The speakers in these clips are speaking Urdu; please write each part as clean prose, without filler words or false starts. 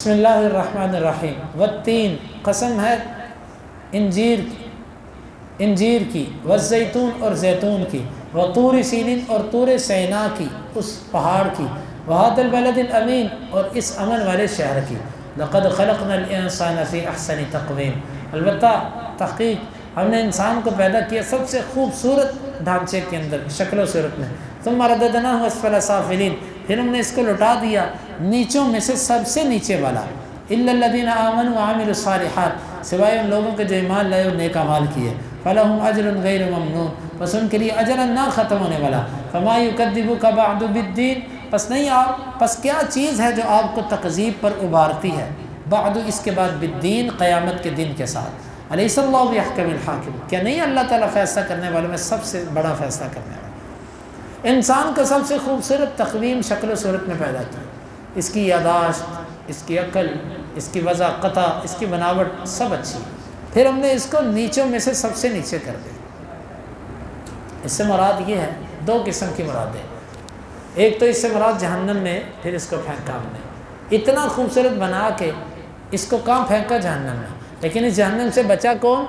بسم اللہ الرحمن الرحیم والتین، قسم ہے انجیر کی، والزیتون اور زیتون کی، وطور سینین اور طور سینا کی، اس پہاڑ کی، وہذا البلد الامین اور اس امن والے شہر کی، لقد خلقنا الانسان فی احسن تقویم، البتہ تحقیق ہم نے انسان کو پیدا کیا سب سے خوبصورت ڈھانچے کے اندر، شکل و صورت میں، ثم رددناہ اسفل سافلین، پھر ہم نے اس کو لٹا دیا نیچوں میں سے سب سے نیچے والا، الا الذین آمنوا وعملوا الصالحات، سوائے ان لوگوں کے جو ایمان لائے اور نیک اعمال کیے، فلہم اجر غیر ممنون، بس ان کے لیے اجر نہ ختم ہونے والا، فما یکذبک بعد بالدین، پس کیا چیز ہے جو آپ کو تکذیب پر ابھارتی ہے، بعد اس کے بعد بالدین، قیامت کے دن کے ساتھ، الیس اللہ بأحکم الحاکم، کیا نہیں اللہ تعالیٰ فیصلہ کرنے والوں میں سب سے بڑا فیصلہ کرنے والا۔ انسان کو سب سے خوبصورت تقویم شکل و صورت میں پیدا کیا، اس کی یاداشت، اس کی عقل، اس کی وضع قطع، اس کی بناوٹ سب اچھی، پھر ہم نے اس کو نیچوں میں سے سب سے نیچے کر دیا۔ اس سے مراد یہ ہے، دو قسم کی مرادیں، ایک تو اس سے مراد جہنم میں پھر اس کو پھینکا ہم نے، اتنا خوبصورت بنا کے اس کو کہاں پھینکا؟ جہنم میں، لیکن اس جہنم سے بچا کون؟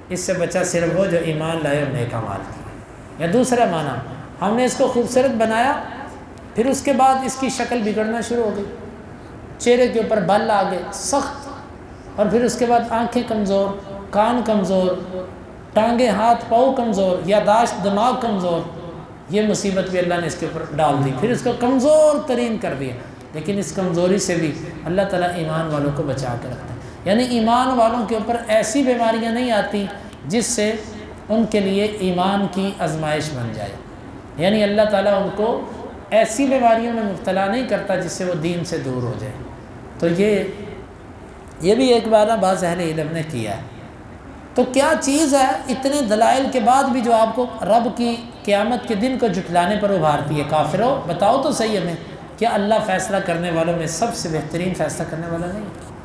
اس سے بچا صرف وہ جو ایمان لائے اور نیک اعمال کیے۔ یا دوسرا معنی، ہم نے اس کو خوبصورت بنایا، پھر اس کے بعد اس کی شکل بگڑنا شروع ہو گئی، چہرے کے اوپر بال آ گئے سخت، اور پھر اس کے بعد آنکھیں کمزور، کان کمزور، ٹانگیں ہاتھ پاؤں کمزور، یاداشت دماغ کمزور، یہ مصیبت بھی اللہ نے اس کے اوپر ڈال دی، پھر اس کو کمزور ترین کر دیا۔ لیکن اس کمزوری سے بھی اللہ تعالیٰ ایمان والوں کو بچا کے رکھتا ہے، یعنی ایمان والوں کے اوپر ایسی بیماریاں نہیں آتی جس سے ان کے لیے ایمان کی آزمائش بن جائے، یعنی اللہ تعالیٰ ان کو ایسی بیماریوں میں مبتلا نہیں کرتا جس سے وہ دین سے دور ہو جائے۔ تو یہ بھی ایک بار بعض اہل علم نے کیا ہے۔ تو کیا چیز ہے اتنے دلائل کے بعد بھی جو آپ کو رب کی قیامت کے دن کو جھٹلانے پر ابھارتی ہے؟ کافرو، بتاؤ تو صحیح ہمیں، کیا اللہ فیصلہ کرنے والوں میں سب سے بہترین فیصلہ کرنے والا نہیں ہے؟